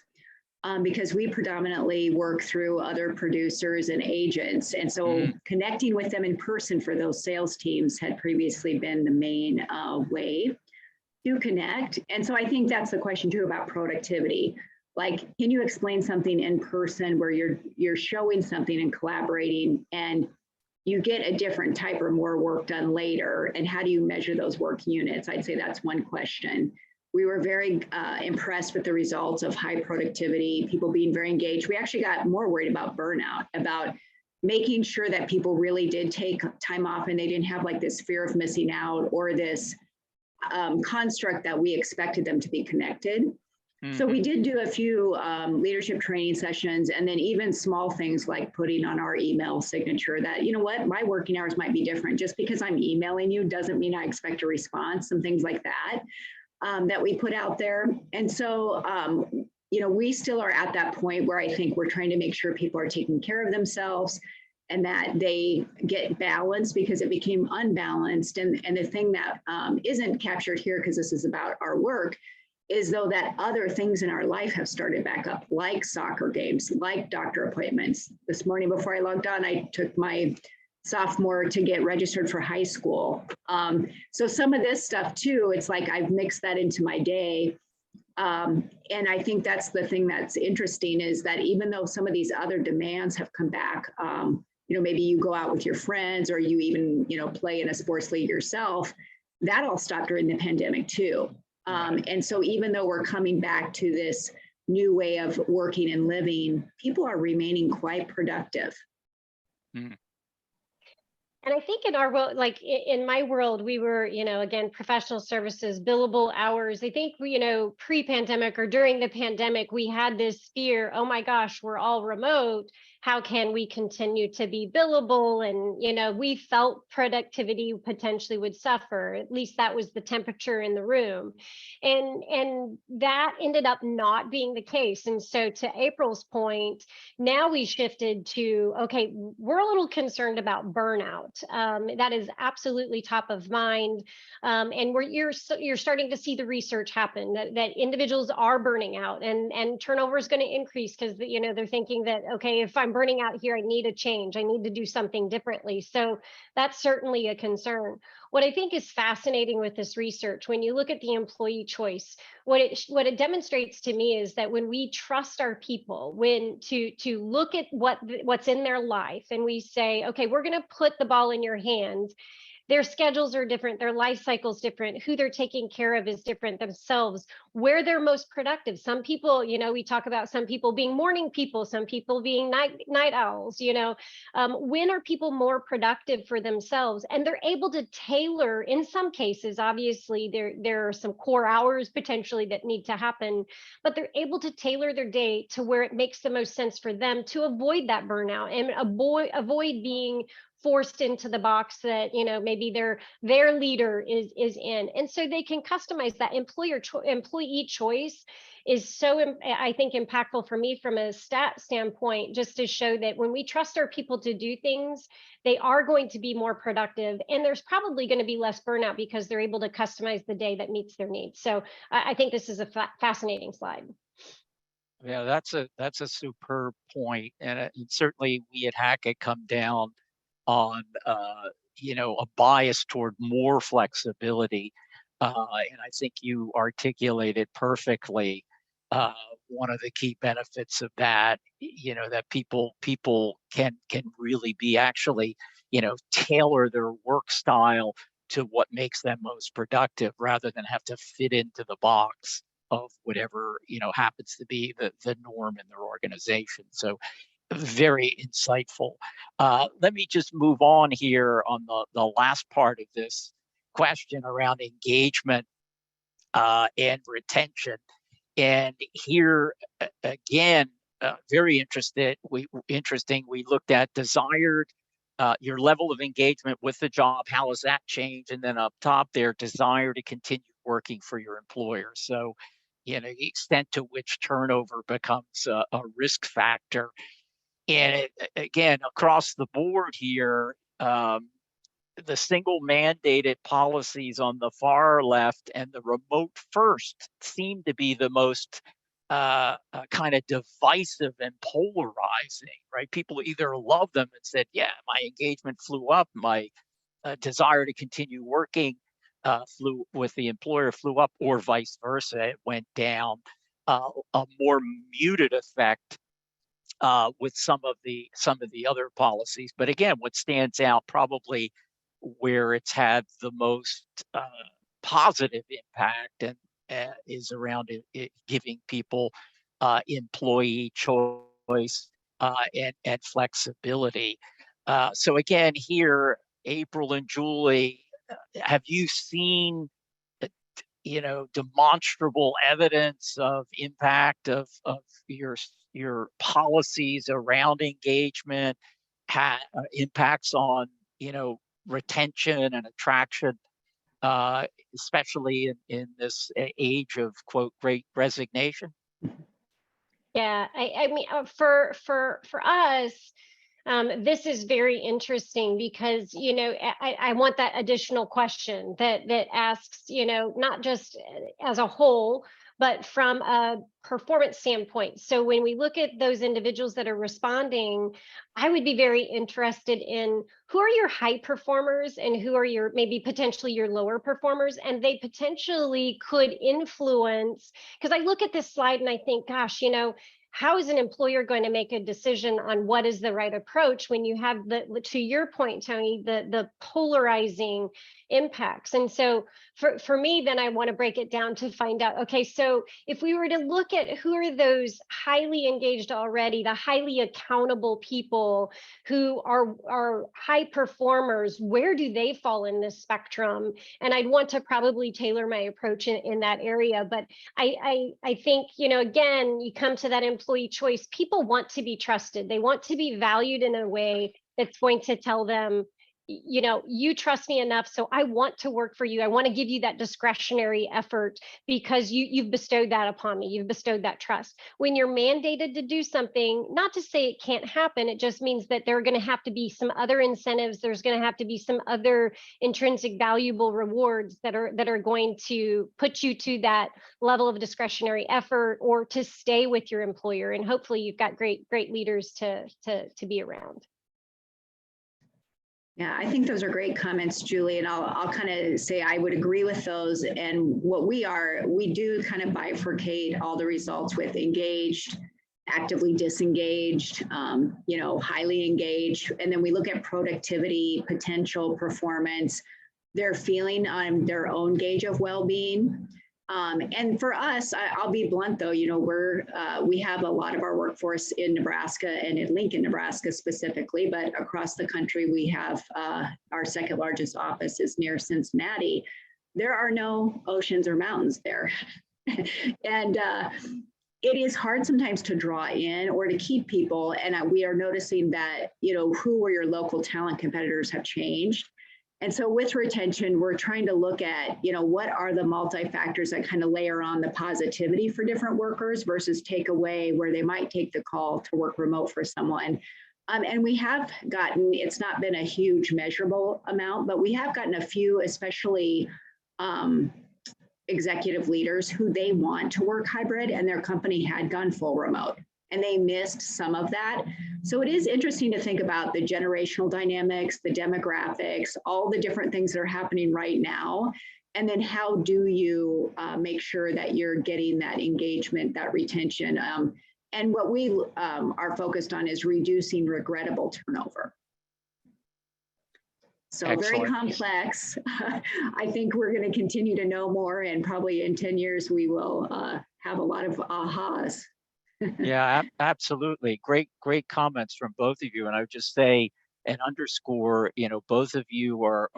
because we predominantly work through other producers and agents. And so connecting with them in person for those sales teams had previously been the main way to connect. And so I think that's the question too about productivity. Like, can you explain something in person where you're showing something and collaborating, and you get a different type or more work done later? And how do you measure those work units? I'd say that's one question. We were very impressed with the results of high productivity, people being very engaged. We actually got more worried about burnout, about making sure that people really did take time off and they didn't have like this fear of missing out or this construct that we expected them to be connected. So we did do a few leadership training sessions, and then even small things like putting on our email signature that, you know what, my working hours might be different. Just because I'm emailing you doesn't mean I expect a response, some things like that, that we put out there. And so, we still are at that point where I think we're trying to make sure people are taking care of themselves and that they get balance, because it became unbalanced. And the thing that isn't captured here, because this is about our work, is though that other things in our life have started back up, like soccer games, like doctor appointments. This morning before I logged on, I took my sophomore to get registered for high school. So some of this stuff too, it's like I've mixed that into my day. And I think that's the thing that's interesting, is that even though some of these other demands have come back, maybe you go out with your friends or you even, play in a sports league yourself, that all stopped during the pandemic too. And so even though we're coming back to this new way of working and living, people are remaining quite productive. And I think in our world, like in my world, we were, again, professional services, billable hours. I think, pre-pandemic or during the pandemic, we had this fear, oh my gosh, we're all remote. How can we continue to be billable? And, we felt productivity potentially would suffer. At least that was the temperature in the room. And that ended up not being the case. And so to April's point, now we shifted to, okay, we're a little concerned about burnout. That is absolutely top of mind. And you're starting to see the research happen that individuals are burning out, and turnover is going to increase because, they're thinking that, okay, if I'm burning out here, I need a change. I need to do something differently. So that's certainly a concern. What I think is fascinating with this research, when you look at the employee choice, what it demonstrates to me is that when we trust our people, when to look at what's in their life, and we say, okay, we're going to put the ball in your hands. Their schedules are different, their life cycle's different, who they're taking care of is different themselves, where they're most productive. Some people, we talk about some people being morning people, some people being night owls, when are people more productive for themselves? And they're able to tailor, in some cases, obviously there are some core hours potentially that need to happen, but they're able to tailor their day to where it makes the most sense for them to avoid that burnout and avoid being forced into the box that maybe their leader is in. And so they can customize that. Employee choice is so, I think, impactful for me from a stat standpoint, just to show that when we trust our people to do things, they are going to be more productive, and there's probably going to be less burnout because they're able to customize the day that meets their needs. So I think this is a fascinating slide. Yeah, that's a superb point, and certainly we at Hackett come down on a bias toward more flexibility, and I think you articulated perfectly one of the key benefits of that. That people can really be actually tailor their work style to what makes them most productive rather than have to fit into the box of whatever, happens to be the norm in their organization. So very insightful. Let me just move on here on the last part of this question around engagement and retention. And here again, very interesting. We looked at desired, your level of engagement with the job. How has that changed? And then up top there, desire to continue working for your employer. So, the extent to which turnover becomes a risk factor. And again, across the board here, the single mandated policies on the far left and the remote first seem to be the most kind of divisive and polarizing, right? People either love them and said, yeah, my engagement flew up, my desire to continue working flew with the employer flew up, or vice versa, it went down. A more muted effect with some of the other policies. But again, what stands out probably where it's had the most positive impact and is around it giving people employee choice and flexibility. So again, here, April and Julie, have you seen demonstrable evidence of impact of your policies around engagement, impacts on retention and attraction, especially in this age of quote great resignation? Yeah, I mean, for us, this is very interesting because, I want that additional question that asks, not just as a whole, but from a performance standpoint. So when we look at those individuals that are responding, I would be very interested in who are your high performers and who are your maybe potentially your lower performers, and they potentially could influence, because I look at this slide and I think, gosh, how is an employer going to make a decision on what is the right approach when you have to your point, Tony, the polarizing impacts? And so for me, then I want to break it down to find out, okay, so if we were to look at who are those highly engaged already, the highly accountable people who are high performers, where do they fall in this spectrum? And I'd want to probably tailor my approach in that area. But I think, again, you come to that employee choice. People want to be trusted. They want to be valued in a way that's going to tell them, you trust me enough, so I want to work for you. I want to give you that discretionary effort because you've bestowed that upon me. You've bestowed that trust. When you're mandated to do something, not to say it can't happen, it just means that there are going to have to be some other incentives. There's going to have to be some other intrinsic valuable rewards that are going to put you to that level of discretionary effort or to stay with your employer. And hopefully you've got great leaders to be around. Yeah, I think those are great comments, Julie, and I'll kind of say I would agree with those. And what we do kind of bifurcate all the results with engaged, actively disengaged, highly engaged, and then we look at productivity, potential, performance, their feeling on their own gauge of well-being. And for us, I'll be blunt though, we have a lot of our workforce in Nebraska and in Lincoln, Nebraska specifically, but across the country, we have our second largest office is near Cincinnati. There are no oceans or mountains there. And it is hard sometimes to draw in or to keep people. And we are noticing that, who are your local talent competitors have changed. And so with retention, we're trying to look at, what are the multi-factors that kind of layer on the positivity for different workers versus take away where they might take the call to work remote for someone. And we have gotten, it's not been a huge measurable amount, but we have gotten a few, especially executive leaders who they want to work hybrid and their company had gone full remote. And they missed some of that. So it is interesting to think about the generational dynamics, the demographics, all the different things that are happening right now. And then how do you make sure that you're getting that engagement, that retention? And what we are focused on is reducing regrettable turnover. So very Excellent. complex. I think we're going to continue to know more, and probably in 10 years, we will have a lot of ahas. Yeah, absolutely. Great comments from both of you. And I would just say and underscore, both of you are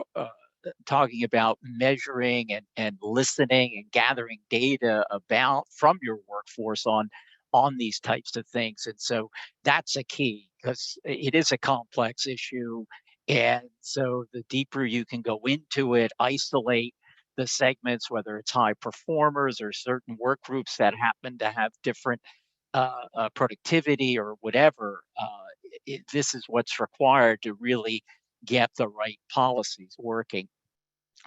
talking about measuring and listening and gathering data about from your workforce on these types of things. And so that's a key, because it is a complex issue. And so the deeper you can go into it, isolate the segments, whether it's high performers or certain work groups that happen to have different productivity or whatever, this is what's required to really get the right policies working.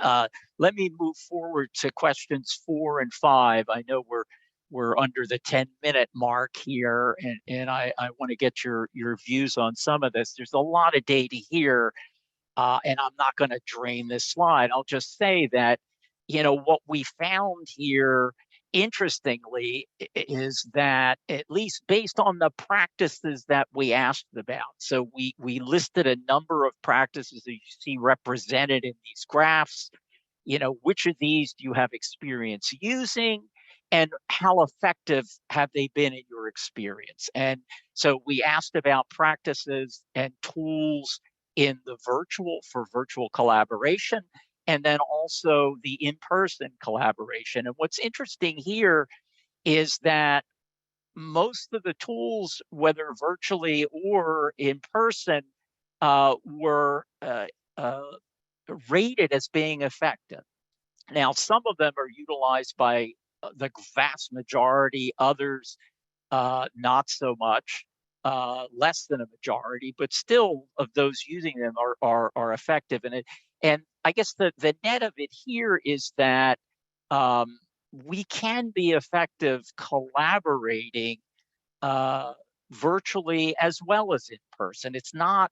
Let me move forward to questions 4 and 5. I know we're under the 10-minute mark here, and I want to get your views on some of this. There's a lot of data here, and I'm not going to drain this slide. I'll just say that, what we found here, interestingly, is that at least based on the practices that we asked about. So we listed a number of practices that you see represented in these graphs. Which of these do you have experience using, and how effective have they been in your experience? And so we asked about practices and tools in the for virtual collaboration, and then also the in-person collaboration. And what's interesting here is that most of the tools, whether virtually or in person, were rated as being effective. Now, some of them are utilized by the vast majority, others not so much, less than a majority, but still of those using them are effective. And I guess the net of it here is that we can be effective collaborating virtually as well as in person. It's not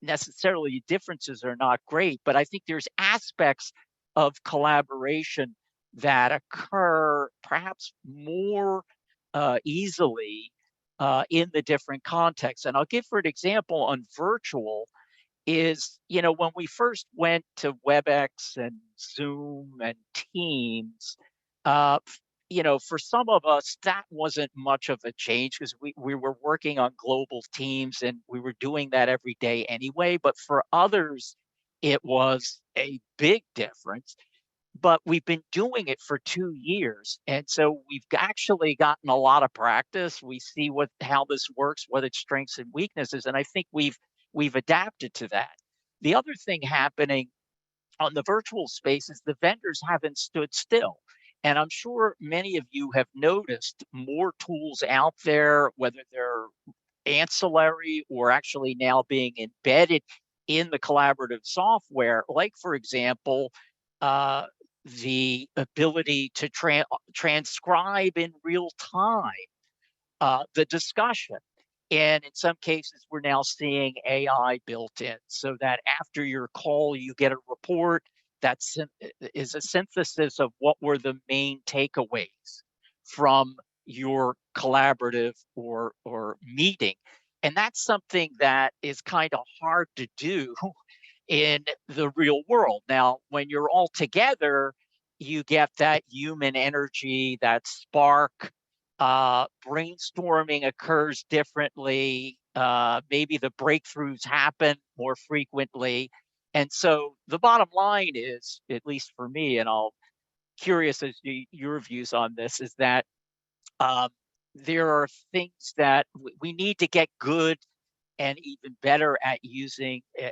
necessarily differences are not great, but I think there's aspects of collaboration that occur perhaps more easily in the different contexts. And I'll give for an example on virtual is, when we first went to WebEx and Zoom and Teams, for some of us, that wasn't much of a change because we were working on global teams and we were doing that every day anyway. But for others, it was a big difference. But we've been doing it for 2 years. And so we've actually gotten a lot of practice. We see how this works, what its strengths and weaknesses. And I think we've adapted to that. The other thing happening on the virtual space is the vendors haven't stood still. And I'm sure many of you have noticed more tools out there, whether they're ancillary or actually now being embedded in the collaborative software, like, for example, the ability to transcribe in real time the discussion. And in some cases, we're now seeing AI built in so that after your call, you get a report that is a synthesis of what were the main takeaways from your collaborative or meeting. And that's something that is kind of hard to do in the real world. Now, when you're all together, you get that human energy, that spark. Brainstorming occurs differently. Maybe the breakthroughs happen more frequently. And so the bottom line is, at least for me, and I'll curious as to your views on this, is that there are things that we need to get good and even better at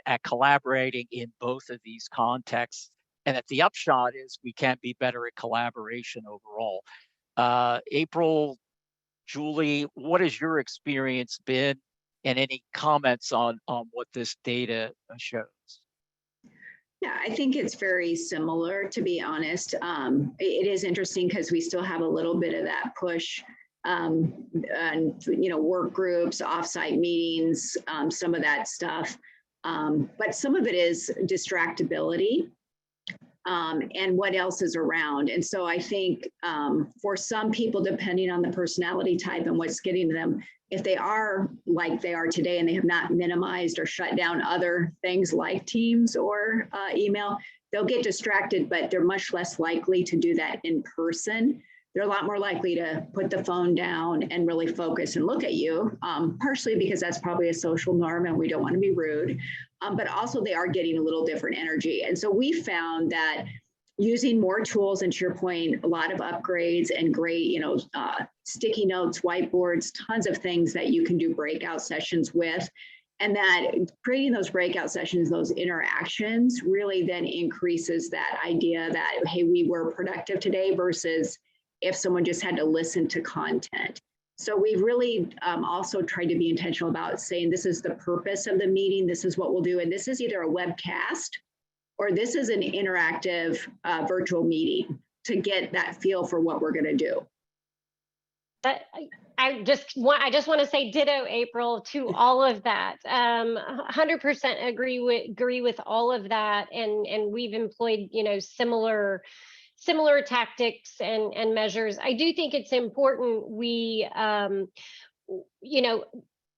at collaborating in both of these contexts. And that the upshot is we can be better at collaboration overall. April, Julie, what has your experience been, and any comments on what this data shows? Yeah, I think it's very similar, to be honest. It is interesting because we still have a little bit of that push, and work groups, offsite meetings, some of that stuff. But some of it is distractibility. and what else is around. And so I think for some people, depending on the personality type and what's getting to them, if they are like they are today and they have not minimized or shut down other things like Teams or email, they'll get distracted, but they're much less likely to do that in person. They're a lot more likely to put the phone down and really focus and look at you, partially because that's probably a social norm and we don't want to be rude, but also they are getting a little different energy. And so we found that using more tools, and to your point, a lot of upgrades and great, sticky notes, whiteboards, tons of things that you can do breakout sessions with. And that creating those breakout sessions, those interactions really then increases that idea that, hey, we were productive today versus if someone just had to listen to content. So we've really also tried to be intentional about saying this is the purpose of the meeting, this is what we'll do, and this is either a webcast or this is an interactive virtual meeting to get that feel for what we're going to do. I just want to say ditto, April, to all of that. 100% agree with all of that, and we've employed similar tactics and measures. I do think it's important we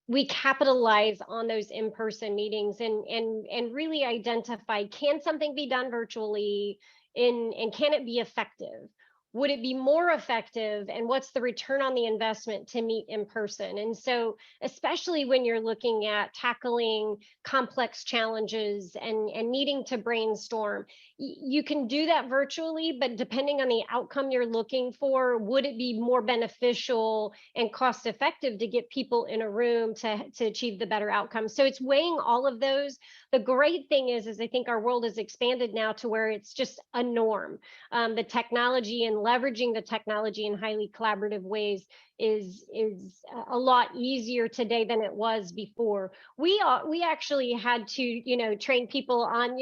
we capitalize on those in-person meetings and really identify, can something be done virtually and can it be effective? Would it be more effective, and what's the return on the investment to meet in person? And so, especially when you're looking at tackling complex challenges and needing to brainstorm, you can do that virtually, but depending on the outcome you're looking for, would it be more beneficial and cost effective to get people in a room to achieve the better outcome? So it's weighing all of those. The great thing is I think our world has expanded now to where it's just a norm. The technology and leveraging the technology in highly collaborative ways is a lot easier today than it was before. We actually had to train people on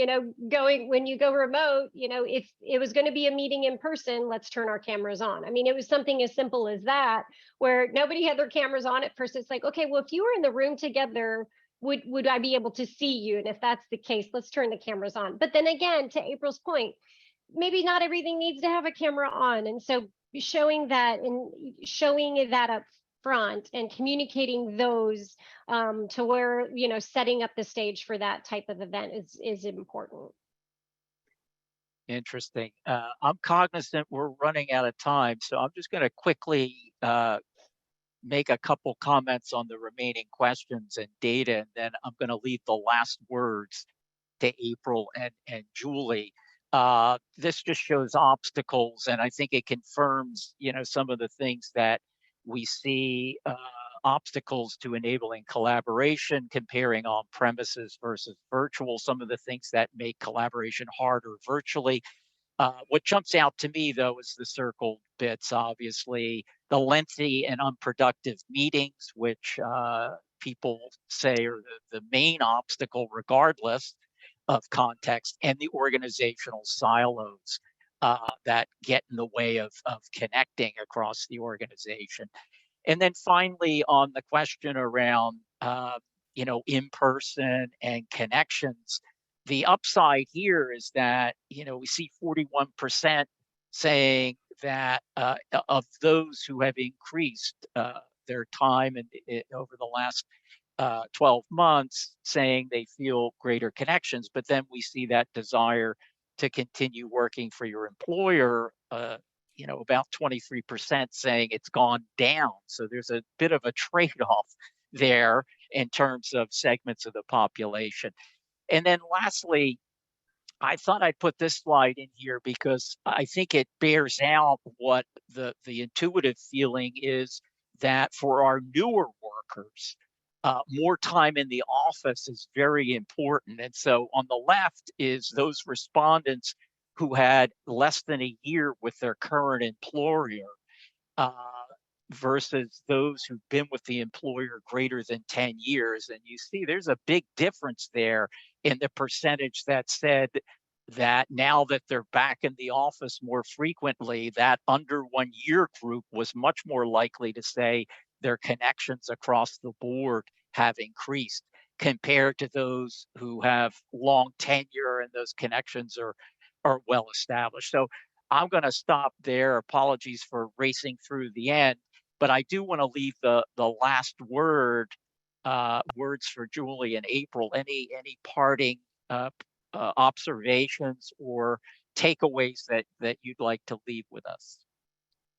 going, when you go remote, if it was going to be a meeting in person, let's turn our cameras on. I mean, it was something as simple as that, where nobody had their cameras on at first. It's like, okay, well, if you were in the room together, would I be able to see you? And if that's the case, let's turn the cameras on. But then again, to April's point, maybe not everything needs to have a camera on. And so showing that up front and communicating those to where, setting up the stage for that type of event is important. Interesting. I'm cognizant we're running out of time, so I'm just going to quickly make a couple comments on the remaining questions and data, and then I'm going to leave the last words to April and Julie. This just shows obstacles, and I think it confirms, some of the things that we see, obstacles to enabling collaboration, comparing on premises versus virtual, some of the things that make collaboration harder virtually. What jumps out to me, though, is the circled bits, obviously, the lengthy and unproductive meetings, which people say are the main obstacle, regardless of context, and the organizational silos that get in the way of connecting across the organization. And then finally, on the question around, in-person and connections, the upside here is that, we see 41% saying that of those who have increased their time over the last 12 months, saying they feel greater connections, but then we see that desire to continue working for your employer, about 23% saying it's gone down. So there's a bit of a trade-off there in terms of segments of the population. And then lastly, I thought I'd put this slide in here because I think it bears out what the intuitive feeling is, that for our newer workers, more time in the office is very important. And so on the left is those respondents who had less than a year with their current employer versus those who've been with the employer greater than 10 years. And you see there's a big difference there in the percentage that said that now that they're back in the office more frequently, that under 1 year group was much more likely to say their connections across the board have increased compared to those who have long tenure and those connections are are well established. So I'm going to stop there. Apologies for racing through the end, but I do want to leave the last words for Julie and April. Any parting observations or takeaways that you'd like to leave with us?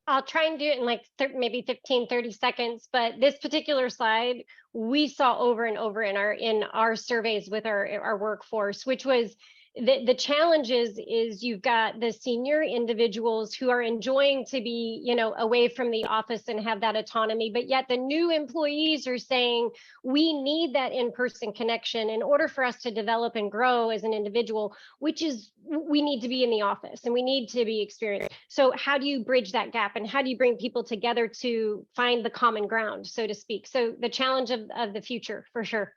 I'll try and do it in like maybe 15, 30 seconds, but this particular slide we saw over and over in our surveys with our workforce, which was the challenge is you've got the senior individuals who are enjoying to be, away from the office and have that autonomy, but yet the new employees are saying we need that in-person connection in order for us to develop and grow as an individual, which is we need to be in the office and we need to be experienced. So how do you bridge that gap and how do you bring people together to find the common ground, so to speak? So the challenge of the future, for sure.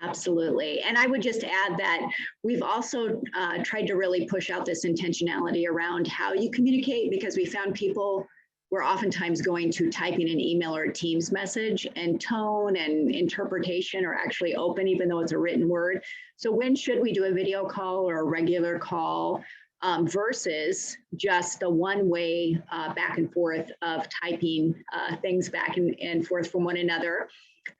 Absolutely. And I would just add that we've also tried to really push out this intentionality around how you communicate, because we found people were oftentimes going to typing an email or a Teams message, and tone and interpretation are actually open, even though it's a written word. So when should we do a video call or a regular call versus just the one-way back and forth of typing things back and forth from one another?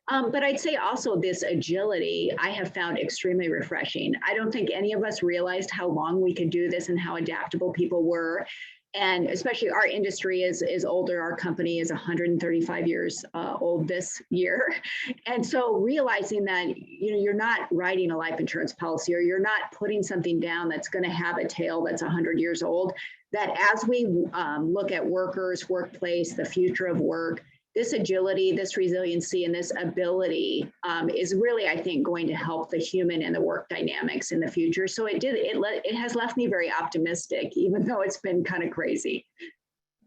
But I'd say also this agility I have found extremely refreshing. I don't think any of us realized how long we could do this and how adaptable people were. And especially our industry is older. Our company is 135 years old this year. And so realizing that you're not writing a life insurance policy, or you're not putting something down that's going to have a tail that's 100 years old, that as we look at workers, workplace, the future of work, this agility, this resiliency, and this ability is really, I think, going to help the human and the work dynamics in the future. So it has left me very optimistic, even though it's been kind of crazy.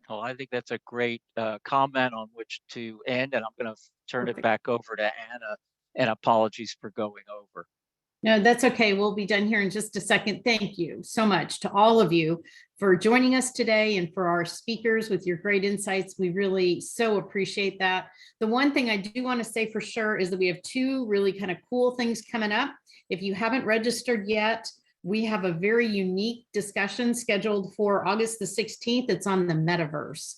Oh, I think that's a great comment on which to end, and I'm going to turn it back over to Anna, and apologies for going over. No, that's okay. We'll be done here in just a second. Thank you so much to all of you for joining us today, and for our speakers with your great insights. We really so appreciate that. The one thing I do want to say for sure is that we have two really kind of cool things coming up. If you haven't registered yet, we have a very unique discussion scheduled for August the 16th. It's on the metaverse,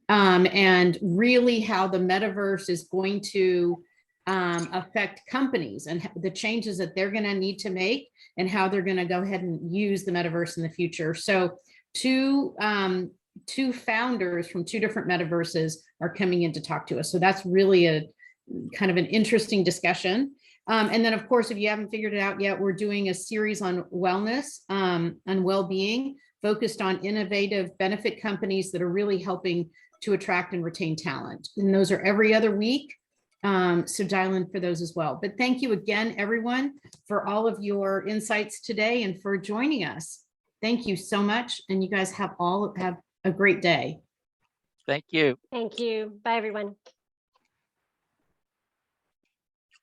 and really how the metaverse is going to affect companies and the changes that they're going to need to make, and how they're going to go ahead and use the metaverse in the future. So two founders from two different metaverses are coming in to talk to us. So that's really a kind of an interesting discussion. And then, of course, if you haven't figured it out yet, we're doing a series on wellness and well-being, focused on innovative benefit companies that are really helping to attract and retain talent. And those are every other week. So dial in for those as well. But thank you again, everyone, for all of your insights today and for joining us. Thank you so much. And you guys have a great day. Thank you. Thank you. Bye, everyone.